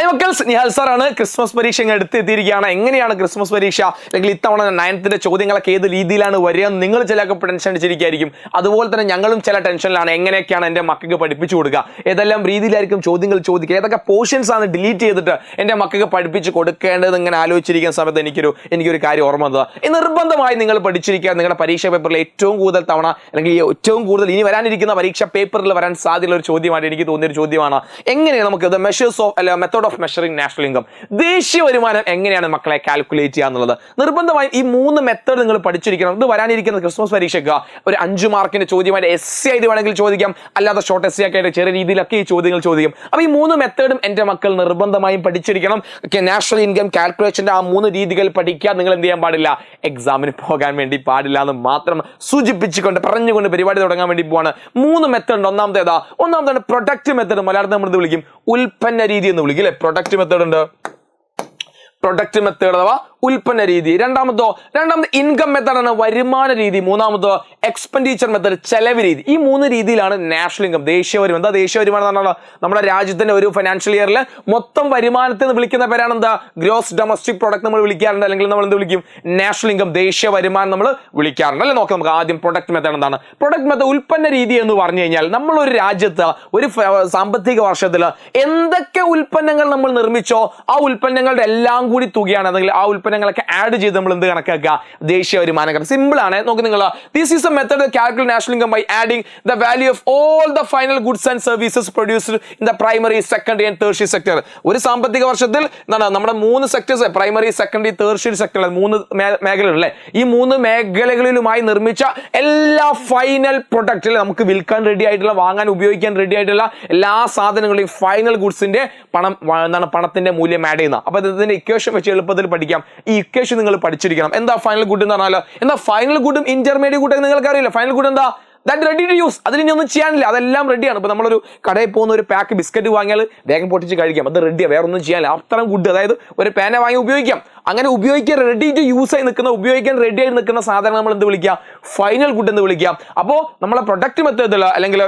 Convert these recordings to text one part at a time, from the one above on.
Hi മക്കൾസ്, Nihal സാറാണ്. Christmas പരീക്ഷ എടുത്തെത്തിയിരിക്കുകയാണ്. എങ്ങനെയാണ് ക്രിസ്മസ് പരീക്ഷ, അല്ലെങ്കിൽ ഇത്തവണ 9th ചോദ്യങ്ങളൊക്കെ ഏത് രീതിയിലാണ് വരിക? നിങ്ങൾ ചിലപ്പോൾ ടെൻഷൻ അടിച്ചിരിക്കുകയായിരിക്കും. അതുപോലെ തന്നെ ഞങ്ങളും ചില ടെൻഷനിലാണ്. എങ്ങനെയൊക്കെയാണ് എൻ്റെ മക്കൾക്ക് പഠിപ്പിച്ചു കൊടുക്കുക, ഏതെല്ലാം രീതിയിലായിരിക്കും ചോദ്യങ്ങൾ ചോദിക്കുക, ഏതൊക്കെ പോർഷൻസ് ആണ് ഡിലീറ്റ് ചെയ്തിട്ട് എൻ്റെ മക്കൾക്ക് പഠിപ്പിച്ച് കൊടുക്കേണ്ടത് ഇങ്ങനെ ആലോചിച്ചിരിക്കുന്ന സമയത്ത് എനിക്കൊരു കാര്യം ഓർമ്മ വന്നത്. നിർബന്ധമായി നിങ്ങൾ പഠിച്ചിരിക്കുക. നിങ്ങളുടെ പരീക്ഷാ പേപ്പറിൽ ഏറ്റവും കൂടുതൽ തവണ, അല്ലെങ്കിൽ ഏറ്റവും കൂടുതൽ ഇനി വരാനിരിക്കുന്ന പരീക്ഷാ പേപ്പറിൽ വരാൻ സാധ്യതയുള്ള ഒരു ചോദ്യമായിട്ട് എനിക്ക് തോന്നിയൊരു ചോദ്യമാണ്, എങ്ങനെയാണ് നമുക്ക് മെഷേഴ്സ് ഓഫ് അല്ല method of measuring national income, ദേശീയ വരുമാനം എങ്ങനെയാണ് മക്കളെ കാൽക്കുലേറ്റ് ചെയ്യുക എന്നുള്ളത്. നിർബന്ധമായും ഈ 3 മെത്തേഡ് നിങ്ങൾ പഠിച്ചിരിക്കണം. ഇത് വരാനിരിക്കുന്ന ക്രിസ്മസ് പരീക്ഷയ്ക്ക് ഒരു 5 മാർക്കിന്റെ ചോദ്യമായിട്ട് എസ് ആയിട്ട് വേണമെങ്കിൽ ചോദിക്കാം, അല്ലാതെ ഷോർട്ട് എസ് ഒക്കെ ആയിട്ട് ചെറിയ രീതിയിലൊക്കെ ഈ ചോദ്യങ്ങൾ ചോദിക്കും. അപ്പോൾ ഈ 3 മെത്തേഡും എൻ്റെ മക്കൾ നിർബന്ധമായും പഠിച്ചിരിക്കണം. നാഷണൽ ഇൻകം കാൽക്കുലേഷന്റെ ആ 3 രീതികൾ പഠിക്കുക. നിങ്ങൾ എന്ത് ചെയ്യാൻ പാടില്ല, എക്സാമിന് പോകാൻ വേണ്ടി പാടില്ല എന്ന് മാത്രം സൂചിപ്പിച്ചുകൊണ്ട് പറഞ്ഞുകൊണ്ട് പരിപാടി തുടങ്ങാൻ വേണ്ടി പോവാണ്. 3 മെത്തേഡ് ഉണ്ട്. ഒന്നാമതാണ് പ്രൊഡക്റ്റ് മെത്തേഡ്. മലയാളത്തിൽ നമ്മൾ വിളിക്കും ഉൽപ്പന്ന രീതി എന്ന് വിളിക്കും അല്ലെ. പ്രൊഡക്റ്റ് മെത്തേഡ് ഉണ്ട്, പ്രൊഡക്റ്റ് മെത്തേഡ് അഥവാ ഉൽപ്പന്ന രീതി. രണ്ടാമത് ഇൻകം മെത്തേഡാണ്, വരുമാന രീതി. മൂന്നാമത് എക്സ്പെൻഡിച്ചർ മെത്തേഡ്, ചെലവ് രീതി. ഈ 3 രീതിയിലാണ് നാഷണൽ ഇൻകം, ദേശീയ വരുമാനം. എന്താ ദേശീയ വരുമാനം എന്ന് പറഞ്ഞാൽ നമ്മുടെ രാജ്യത്തിന്റെ ഒരു ഫൈനാൻഷ്യൽ ഇയറിൽ മൊത്തം വരുമാനത്തെ എന്ന് വിളിക്കുന്ന പേരാണ് എന്താ, ഗ്രോസ് ഡൊമസ്റ്റിക് പ്രൊഡക്റ്റ് നമ്മൾ വിളിക്കാറുണ്ട്, അല്ലെങ്കിൽ നമ്മൾ എന്ത് വിളിക്കും, നാഷണൽ ഇൻകം, ദേശീയ വരുമാനം നമ്മൾ വിളിക്കാറുണ്ട് അല്ലെ. നോക്കാം നമുക്ക് ആദ്യം പ്രൊഡക്റ്റ് മെത്തേഡ് എന്താണ്. പ്രൊഡക്റ്റ് മെത്തേഡ് ഉൽപ്പന്ന രീതി എന്ന് പറഞ്ഞു കഴിഞ്ഞാൽ, നമ്മളൊരു രാജ്യത്ത് ഒരു സാമ്പത്തിക വർഷത്തിൽ എന്തൊക്കെ ഉൽപ്പന്നങ്ങൾ നമ്മൾ നിർമ്മിച്ചോ ആ ഉൽപ്പന്നങ്ങളുടെ എല്ലാം കൂടി തുകയാണ്, അല്ലെങ്കിൽ ആ ഉൽപ്പന്നങ്ങളൊക്കെ ആഡ് ചെയ്ത് നമ്മൾ എന്ത് കണക്കാക്കുക, ദേശീയ വരുമാനം കണക്ക്. സിമ്പിൾ ആണ്. നോക്ക് നിങ്ങൾ, this is a method to calculate national income by adding the value of all the final goods and services produced in the primary, secondary and tertiary sector. ഒരു സാമ്പത്തിക വർഷത്തിൽ എന്താണ് നമ്മുടെ 3 sectors, primary, secondary, tertiary sector, 3 മേഖലകളല്ലേ. ഈ 3 മേഖലകളിലുമായി നിർമ്മിച്ച എല്ലാ final product, നമുക്ക് വിൽക്കാൻ റെഡി ആയിട്ടുള്ള, വാങ്ങാൻ ഉപയോഗിക്കാൻ റെഡി ആയിട്ടുള്ള എല്ലാ സാധനങ്ങളെയും ഫൈനൽ ഗുഡ്സിന്റെ പണത്തിന്റെ മൂല്യം ആഡ് ചെയ്യുന്ന. അപ്പൊ ഇതിന്റെ ഇക്വേഷൻ വെച്ച് എളുപ്പത്തിൽ പഠിക്കാം. ഈ ഇക്വേഷൻ നിങ്ങൾ പഠിച്ചിരിക്കണം. എന്താ ഫൈനൽ ഗുഡ് എന്ന് പറഞ്ഞാൽ, എന്താ ഫൈനൽ ഗുഡും ഇന്റർമീഡിയറ്റ് ഗുഡും നിങ്ങൾക്ക് അറിയില്ല. ഫൈനൽ ഗുഡ് എന്താ, ദാറ്റ് റെഡി ടു യൂസ്. അതിന് ഒന്നും ചെയ്യാനില്ല, അതെല്ലാം റെഡിയാണ്. ഇപ്പൊ നമ്മളൊരു കടയിൽ പോകുന്ന ഒരു പാക്ക് ബിസ്ക്കറ്റ് വാങ്ങിയാൽ വേഗം പൊട്ടിച്ച് കഴിക്കാം, അത് റെഡിയാണ്, വേറെ ഒന്നും ചെയ്യാനില്ല. അത്രയും ഗുഡ്. അതായത് ഒരു പേന വാങ്ങി ഉപയോഗിക്കാം, അങ്ങനെ ഉപയോഗിക്കാൻ റെഡി ടു യൂസ് ആയി നിൽക്കുന്ന, ഉപയോഗിക്കാൻ റെഡി ആയി നിൽക്കുന്ന സാധനം നമ്മൾ എന്ത് വിളിക്കാം, ഫൈനൽ ഗുഡ് എന്ന് വിളിക്കാം. അപ്പോൾ നമ്മളെ പ്രൊഡക്റ്റ് മെത്തേഡിൽ, അല്ലെങ്കിൽ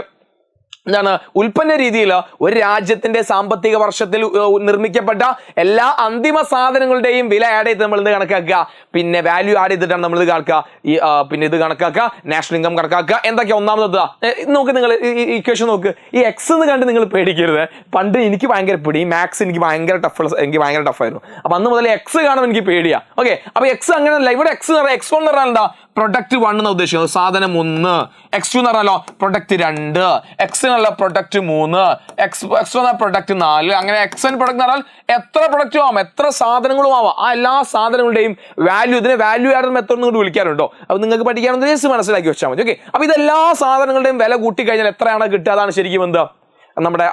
എന്താണ് ഉൽപ്പന്ന രീതിയിൽ, ഒരു രാജ്യത്തിന്റെ സാമ്പത്തിക വർഷത്തിൽ നിർമ്മിക്കപ്പെട്ട എല്ലാ അന്തിമ സാധനങ്ങളുടെയും വില ആഡ് ചെയ്ത് നമ്മൾ എന്ത് കണക്കാക്കുക, പിന്നെ വാല്യൂ ആഡ് ചെയ്തിട്ടാണ് നമ്മൾ ഇത് കണക്കാക്കുക. പിന്നെ ഇത് കണക്കാക്കുക, നാഷണൽ ഇൻകം കണക്കാക്കുക. എന്തൊക്കെയാ ഒന്നാമത് നോക്ക്, നിങ്ങൾ ഈ ഇക്വേഷൻ നോക്ക്. ഈ എക്സ് എന്ന് കണ്ട് നിങ്ങൾ പേടിക്കരുത്. പണ്ട് എനിക്ക് ഭയങ്കര പേടി, ഈ മാത്സ് എനിക്ക് ഭയങ്കര ടഫായിരുന്നു. അപ്പൊ അന്ന് മുതൽ എക്സ് കാണുമ്പോൾ എനിക്ക് പേടിയാ. ഓക്കെ, അപ്പൊ എക്സ് അങ്ങനെയല്ല. ഇവിടെ എക്സ് എന്ന് പറഞ്ഞാൽ, എക്സ്1 എന്ന് പറഞ്ഞാൽ എന്താ, പ്രൊഡക്റ്റ് 1 എന്ന് ഉദ്ദേശിക്കുന്നത് സാധനം 1, x2 എന്ന് പറഞ്ഞാലോ പ്രൊഡക്റ്റ് 2, x എന്നുള്ള പ്രൊഡക്റ്റ് 3, x1 പ്രൊഡക്റ്റ് 4. അങ്ങനെ xn പ്രൊഡക്റ്റ് എന്ന് പറഞ്ഞാൽ എത്ര പ്രൊഡക്റ്റും ആവാം, എത്ര സാധനങ്ങളും ആവാം. ആ എല്ലാ സാധനങ്ങളുടെയും വാല്യൂ, ഇതിനെ വാല്യൂ ആഡ് മെത്തേഡ് എന്ന് വിളിക്കാറുണ്ടോ. അപ്പൊ നിങ്ങൾക്ക് പഠിക്കാനുള്ള ജസ്റ്റ് മനസ്സിലാക്കി വെച്ചാൽ മതി. ഓക്കെ, അപ്പൊ ഇതെല്ലാ സാധനങ്ങളുടെയും വില കൂട്ടി കഴിഞ്ഞാൽ എത്രയാണ് കിട്ടുക, അതാണ് ശരിക്കും എന്താ നമ്മുടെ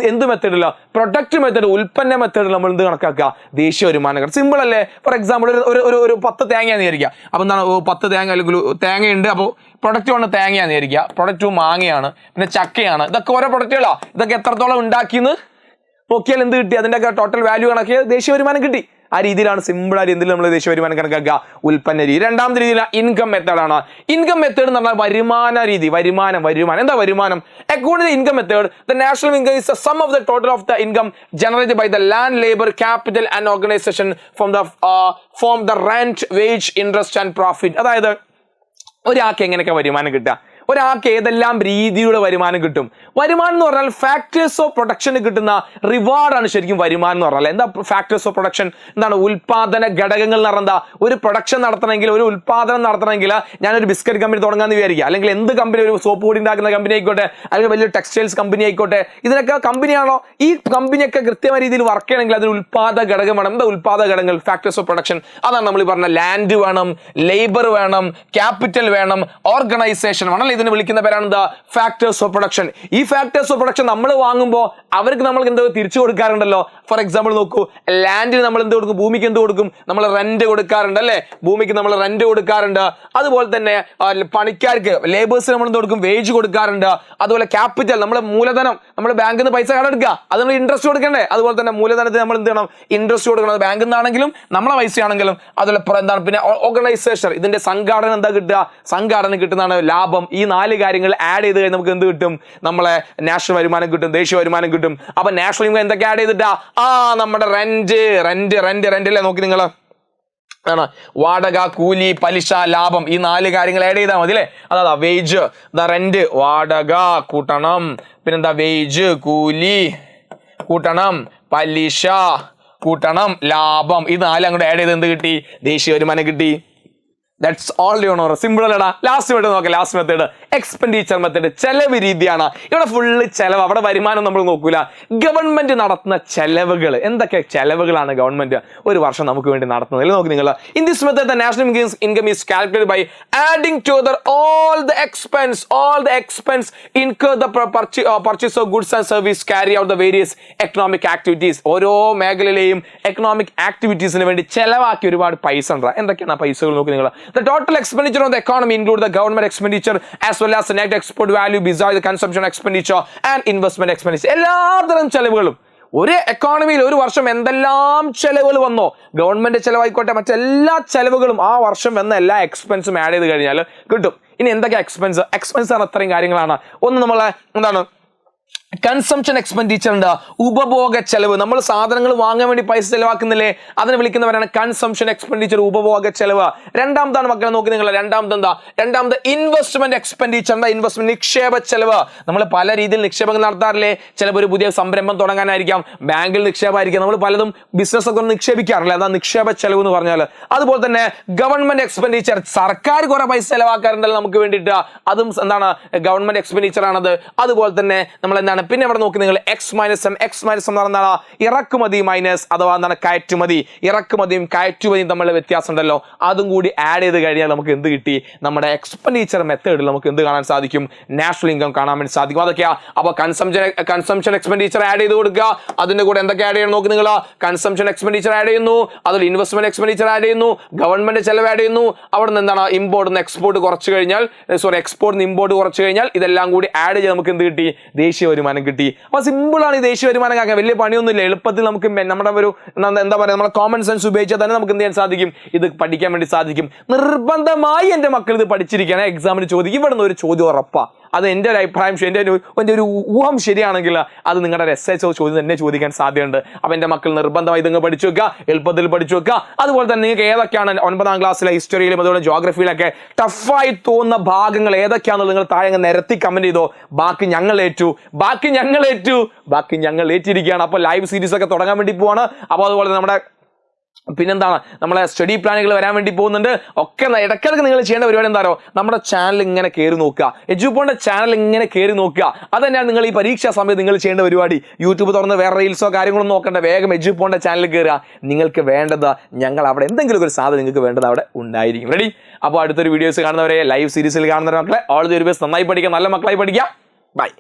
എന്ത് മെത്തേഡില്ല, പ്രൊഡക്റ്റ് മെത്തേഡ്, ഉൽപ്പന്ന മെത്തേഡിൽ നമ്മൾ എന്ത് കണക്കാക്കുക, ദേശീയ വരുമാനം. സിമ്പിൾ അല്ലേ. ഫോർ എക്സാമ്പിൾ ഒരു 10 തേങ്ങയാന്ന് വിചാരിക്കുക. അപ്പൊ എന്താണ് 10 തേങ്ങ, അല്ലെങ്കിൽ തേങ്ങയുണ്ട്. അപ്പോൾ പ്രൊഡക്റ്റ് 1 തേങ്ങയാന്ന് വിചാരിക്കുക, പ്രൊഡക്റ്റ് 2 മാങ്ങയാണ്, പിന്നെ ചക്കയാണ്. ഇതൊക്കെ ഓരോ പ്രൊഡക്റ്റുകളാ. ഇതൊക്കെ എത്രത്തോളം ഉണ്ടാക്കിയെന്ന് നോക്കിയാൽ എന്ത് കിട്ടി, അതിന്റെ ടോട്ടൽ വാല്യൂ കണക്കിയ ദേശീയ വരുമാനം കിട്ടി. ആ രീതിയിലാണ് സിമ്പിളായി എന്തിൽ നമ്മൾ ദേശീയ വരുമാനം കണക്കാക്കുക, ഉൽപ്പന്ന രീതി. രണ്ടാമത്തെ രീതിയിൽ ഇൻകം മെത്തേഡാണ്. ഇൻകം മെത്തേഡ് എന്ന് പറഞ്ഞാൽ വരുമാന രീതി. വരുമാനം എന്താ വരുമാനം? According to income method, the national income is the sum of the total of the income generated by the land, labour, capital and organisation from the rent, wage, interest and profit. അതായത് ഒരാൾക്ക് എങ്ങനെയൊക്കെ വരുമാനം കിട്ടുക, ഒരാൾക്ക് ഏതെല്ലാം രീതിയുടെ വരുമാനം കിട്ടും. വരുമാനം എന്ന് പറഞ്ഞാൽ ഫാക്ടേഴ്സ് ഓഫ് പ്രൊഡക്ഷന് കിട്ടുന്ന റിവാർഡാണ് ശരിക്കും വരുമാനം എന്ന് പറഞ്ഞാൽ. എന്താ ഫാക്ടേഴ്സ് ഓഫ് പ്രൊഡക്ഷൻ? എന്താണ് ഉൽപാദന ഘടകങ്ങൾ എന്ന് പറഞ്ഞാൽ, ഒരു പ്രൊഡക്ഷൻ നടത്തണമെങ്കിൽ, ഒരു ഉൽപാദനം നടത്തണമെങ്കിൽ, ഞാനൊരു ബിസ്ക്കറ്റ് കമ്പനി തുടങ്ങാമെന്ന് വിചാരിക്കുക, അല്ലെങ്കിൽ എന്ത് കമ്പനി, ഒരു സോപ്പ് പൊടി ഉണ്ടാക്കുന്ന കമ്പനി ആയിക്കോട്ടെ, അല്ലെങ്കിൽ വലിയ ടെക്സ്റ്റൈൽസ് കമ്പനി ആയിക്കോട്ടെ, ഇതിനൊക്കെ കമ്പനിയാണോ, ഈ കമ്പനിയൊക്കെ കൃത്യമായ രീതിയിൽ വർക്ക് ചെയ്യണമെങ്കിൽ അതിന് ഉൽപാദക ഘടകം വേണം. എന്താ ഉൽപാദക ഘടകങ്ങൾ? Factors of production. അതാണ് നമ്മൾ പറഞ്ഞ ലാൻഡ് വേണം, ലേബർ വേണം, ക്യാപിറ്റൽ വേണം, ഓർഗനൈസേഷൻ വേണം. ഇതിന് വിളിക്കുന്ന പേരാണ് എന്താ, ഫാക്ടേഴ്സ് ഓഫ് പ്രൊഡക്ഷൻ. ഈ ഫാക്ടേഴ്സ് ഓഫ് പ്രൊഡക്ഷൻ നമ്മൾ വാങ്ങുമ്പോൾ അവർക്ക് നമ്മൾ എന്തോ തിരിച്ചു കൊടുക്കാറുണ്ടല്ലോ. ഫോർ എക്സാമ്പിൾ നോക്കൂ, ലാൻഡിന് നമ്മൾ എന്ത് കൊടുക്കും, ഭൂമിക്ക് എന്ത് കൊടുക്കും, നമ്മൾ റെന്റ് കൊടുക്കാറുണ്ട് അല്ലെ. ഭൂമിക്ക് നമ്മൾ റെന്റ് കൊടുക്കാറുണ്ട്. അതുപോലെ തന്നെ പണിക്കാർക്ക്, ലേബേഴ്സിന് നമ്മൾ എന്ത് കൊടുക്കും, വേജ് കൊടുക്കാറുണ്ട്. അതുപോലെ ക്യാപിറ്റൽ, നമ്മുടെ മൂലധനം, നമ്മൾ ബാങ്കിൽ നിന്ന് പൈസ കടമെടുക്കുക, അത് നമ്മൾ ഇൻട്രസ്റ്റ് കൊടുക്കണ്ടേ. അതുപോലെ തന്നെ മൂലധനത്തിന് നമ്മൾ എന്ത് ചെയ്യണം, ഇൻട്രസ്റ്റ് കൊടുക്കണം. അത് ബാങ്കിൽ നിന്നാണെങ്കിലും നമ്മളെ പൈസ ആണെങ്കിലും. അതുപോലെ എന്താണ്, പിന്നെ ഓർഗനൈസേഷൻ, ഇതിന്റെ സംഘാടനം എന്താ കിട്ടുക, സംഘാടനം കിട്ടുന്നതാണ് ലാഭം. ഈ ഈ 4 കാര്യങ്ങൾ ആഡ് ചെയ്ത് കഴിഞ്ഞാൽ നമുക്ക് എന്ത് കിട്ടും? നമ്മളെ നാഷണൽ വരുമാനം കിട്ടും, ദേശീയ വരുമാനം കിട്ടും. അപ്പൊ നാഷണൽ ഇൻകം എന്തൊക്കെ ആഡ് ചെയ്തിട്ടാ? നമ്മുടെ റെന്റ് അല്ലേ, നോക്കി നിങ്ങൾ ആണ് വാടക, കൂലി, പലിശ, ലാഭം, ഈ 4 കാര്യങ്ങൾ ആഡ് ചെയ്താൽ മതി അല്ലേ. അതാ വേജ്, റെന്റ് വാടക കൂട്ടണം, പിന്നെന്താ വേജ് കൂലി കൂട്ടണം, പലിശ കൂട്ടണം, ലാഭം, ഈ 4 അങ്ങോട്ട് ആഡ് ചെയ്ത് എന്ത് കിട്ടി? ദേശീയ വരുമാനം കിട്ടി. That's all you know. Simple അല്ലടാ. ലാസ്റ്റ് മെത്തേഡ് നോക്കാം. ലാസ്റ്റ് മെത്തേഡ് എക്സ്പെൻഡിച്ചർ മെത്തേഡ്, ചെലവ് രീതിയാണ്. ഇവിടെ ഫുള്ള് ചെലവ്, അവിടെ വരുമാനം നമ്മൾ നോക്കൂല. ഗവൺമെന്റ് നടത്തുന്ന ചെലവുകൾ, എന്തൊക്കെ ചെലവുകളാണ് ഗവൺമെന്റ് ഒരു വർഷം നമുക്ക് വേണ്ടി നടത്തുന്നത് നോക്കി നിങ്ങൾ. In this method the national income is calculated by adding together all the expense incur the purchase of goods and service, carry out the various economic activities. ഓരോ മേഖലയിലെയും എക്കണോമിക് ആക്ടിവിറ്റീസിന് വേണ്ടി ചെലവാക്കി ഒരുപാട് പൈസ ഉണ്ട്. എന്തൊക്കെയാണ് പൈസകൾ നോക്കി നിങ്ങൾ. The total expenditure on the economy include the government expenditure as well as the net export value besides the consumption expenditure and investment expenditure. എല്ലാതരം ചെലവുകളും ഒരു എക്കോണമിയിൽ ഒരു വർഷം എന്തെല്ലാം ചെലവുകൾ വന്നോ, ഗവൺമെന്റ് ചെലവായിക്കോട്ടെ മറ്റെല്ലാ ചെലവുകളും ആ വർഷം വന്ന എല്ലാ എക്സ്പെൻസും ആഡ് ചെയ്ത് കഴിഞ്ഞാൽ കിട്ടും. ഇനി എന്തൊക്കെ എക്സ്പെൻസ് ആണ്? അത്രയും കാര്യങ്ങളാണ്. ഒന്ന് നമ്മളെ എന്താണ് കൺസംഷൻ എക്സ്പെൻഡിച്ചർ ഉണ്ട്, ഉപഭോഗ ചെലവ്. നമ്മൾ സാധനങ്ങൾ വാങ്ങാൻ വേണ്ടി പൈസ ചെലവാക്കുന്നില്ലേ, അതിനെ വിളിക്കുന്നവരാണ് കൺസംഷൻ എക്സ്പെൻഡിച്ചർ, ഉപഭോഗ ചെലവ്. രണ്ടാമതാണ് മക്കളെ നോക്കി നിങ്ങൾ. രണ്ടാമത് ഇൻവെസ്റ്റ്മെന്റ് എക്സ്പെൻഡിച്ചർ, ഇൻവെസ്റ്റ്മെന്റ് നിക്ഷേപ ചെലവ്. നമ്മൾ പല രീതിയിൽ നിക്ഷേപങ്ങൾ നടത്താറില്ലേ. ചിലപ്പോൾ ഒരു പുതിയ സംരംഭം തുടങ്ങാനായിരിക്കാം, ബാങ്കിൽ നിക്ഷേപമായിരിക്കാം, നമ്മൾ പലതും ബിസിനസ് ഒക്കെ നിക്ഷേപിക്കാറില്ല, അതാ നിക്ഷേപ ചെലവ് എന്ന് പറഞ്ഞാൽ. അതുപോലെ തന്നെ ഗവൺമെന്റ് എക്സ്പെൻഡിച്ചർ, സർക്കാർ കുറെ പൈസ ചെലവാക്കാറുണ്ടല്ലോ നമുക്ക് വേണ്ടിയിട്ട്, അതും എന്താണ് ഗവൺമെന്റ് എക്സ്പെൻഡിച്ചർ ആണത്. അതുപോലെ തന്നെ നമ്മൾ എന്താണ് പിന്നെ ഇവിടെ നോക്കി നിങ്ങൾ എക്സ് മൈനസ് എം എന്ന് പറഞ്ഞാൽ ഇറക്കുമതി മൈനസ് അഥവാ എന്താണ് കയറ്റുമതി. ഇറക്കുമതിയും കയറ്റുമതിയും തമ്മിലുള്ള വ്യത്യാസം ഉണ്ടല്ലോ, അതും കൂടി ആഡ് ചെയ്ത് കഴിഞ്ഞാൽ നമുക്ക് എന്ത് കിട്ടി? നമ്മുടെ എക്സ്പെൻഡിച്ചർ മെത്തേഡിൽ നമുക്ക് എന്ത് കാണാൻ സാധിക്കും? നാഷണൽ ഇൻകം കാണാൻ വേണ്ടി സാധിക്കും. അതൊക്കെയാ. അപ്പൊ കൺസംഷൻ എക്സ്പെൻഡിച്ചർ ആഡ് ചെയ്ത് കൊടുക്കുക. അതിന്റെ കൂടെ എന്തൊക്കെ ആഡ് ചെയ്യണം നോക്കി നിങ്ങൾ. കൺസംഷൻ എക്സ്പെൻഡിച്ചർ ആഡ് ചെയ്യുന്നു, അതിൽ ഇൻവെസ്റ്റ്മെന്റ് എക്സ്പെൻഡിച്ചർ ആഡ് ചെയ്യുന്നു, ഗവൺമെന്റ് ചെലവ് ആഡ് ചെയ്യുന്നു. അവിടെ നിന്ന് എന്താണ് ഇമ്പോർട്ട് എക്സ്പോർട്ട് കുറച്ച് കഴിഞ്ഞാൽ, എക്സ്പോർട്ട് ഇമ്പോർട്ട് കുറച്ച് കഴിഞ്ഞാൽ ഇതെല്ലാം കൂടി ആഡ് ചെയ്ത് നമുക്ക് എന്ത് കിട്ടി? ദേശീയ വരുമാനം കിട്ടി. അപ്പൊ സിമ്പിൾ ആണ് ഈ ദേശീയ വരുമാനം കാക്കാൻ. വലിയ പണിയൊന്നുമില്ല, എളുപ്പത്തിൽ നമുക്ക് നമ്മുടെ ഒരു എന്താ പറയുക, നമ്മുടെ കോമൺ സെൻസ് ഉപയോഗിച്ചാൽ തന്നെ നമുക്ക് എന്ത് ചെയ്യാൻ സാധിക്കും? ഇത് പഠിക്കാൻ വേണ്ടി സാധിക്കും. നിർബന്ധമായി എന്റെ മക്കൾ ഇത് പഠിച്ചിരിക്കുകയാണ്. എക്സാമിന് ചോദിക്കും, ഇവിടെ നിന്ന് ഒരു ചോദ്യം ഉറപ്പാ. അത് എൻ്റെ ഒരു അഭിപ്രായം, എൻ്റെ ഒരു ഊഹം ശരിയാണെങ്കിൽ അത് നിങ്ങളുടെ ഒരു എസ്എ ചോദ്യം തന്നെ ചോദിക്കാൻ സാധ്യതയുണ്ട്. അപ്പൊ എന്റെ മക്കൾ നിർബന്ധമായി ഇതങ്ങ് പഠിച്ചു വെക്കുക, എളുപ്പത്തിൽ പഠിച്ചു വെക്കുക. അതുപോലെ തന്നെ നിങ്ങൾക്ക് ഏതൊക്കെയാണ് 9ാം ക്ലാസ്സിലെ ഹിസ്റ്ററിയിലും അതുപോലെ ജോഗ്രഫിയിലൊക്കെ ടഫായി തോന്നുന്ന ഭാഗങ്ങൾ ഏതൊക്കെയാണെന്ന് നിങ്ങൾ താഴെ നിരത്തി കമന്റ് ചെയ്തോ. ബാക്കി ഞങ്ങൾ ഏറ്റിരിക്കുകയാണ്. അപ്പോൾ ലൈവ് സീരീസ് ഒക്കെ തുടങ്ങാൻ വേണ്ടി പോവാണ്. അപ്പോൾ അതുപോലെ നമ്മുടെ പിന്നെന്താണ് നമ്മളെ സ്റ്റഡി പ്ലാനുകൾ വരാൻ വേണ്ടി പോകുന്നുണ്ട്. ഒക്കെ ഇടയ്ക്കിടയ്ക്ക് നിങ്ങൾ ചെയ്യേണ്ട പരിപാടി എന്താണോ, നമ്മുടെ ചാനൽ ഇങ്ങനെ കയറി നോക്കുക, എഡ്യൂപോണിന്റെ ചാനൽ ഇങ്ങനെ കയറി നോക്കുക. അത് തന്നെയാണ് നിങ്ങൾ ഈ പരീക്ഷാ സമയത്ത് നിങ്ങൾ ചെയ്യേണ്ട പരിപാടി. യൂട്യൂബ് തുറന്ന് വേറെ റീൽസോ കാര്യങ്ങളൊന്നും നോക്കണ്ട, വേഗം എഡ്യൂപോണിന്റെ ചാനലിൽ കയറുക. നിങ്ങൾക്ക് വേണ്ടത് ഞങ്ങൾ അവിടെ എന്തെങ്കിലും ഒരു സാധനം നിങ്ങൾക്ക് വേണ്ടത് അവിടെ ഉണ്ടായിരിക്കും. റെഡി? അപ്പോൾ അടുത്തൊരു വീഡിയോസ് കാണുന്നവരെ, ലൈവ് സീരീസിൽ കാണുന്ന മക്കളെ ഓൾ ദി വെരി ബെസ്റ്റ്. നന്നായി പഠിക്കുക, നല്ല മക്കളായി പഠിക്കുക. ബൈ.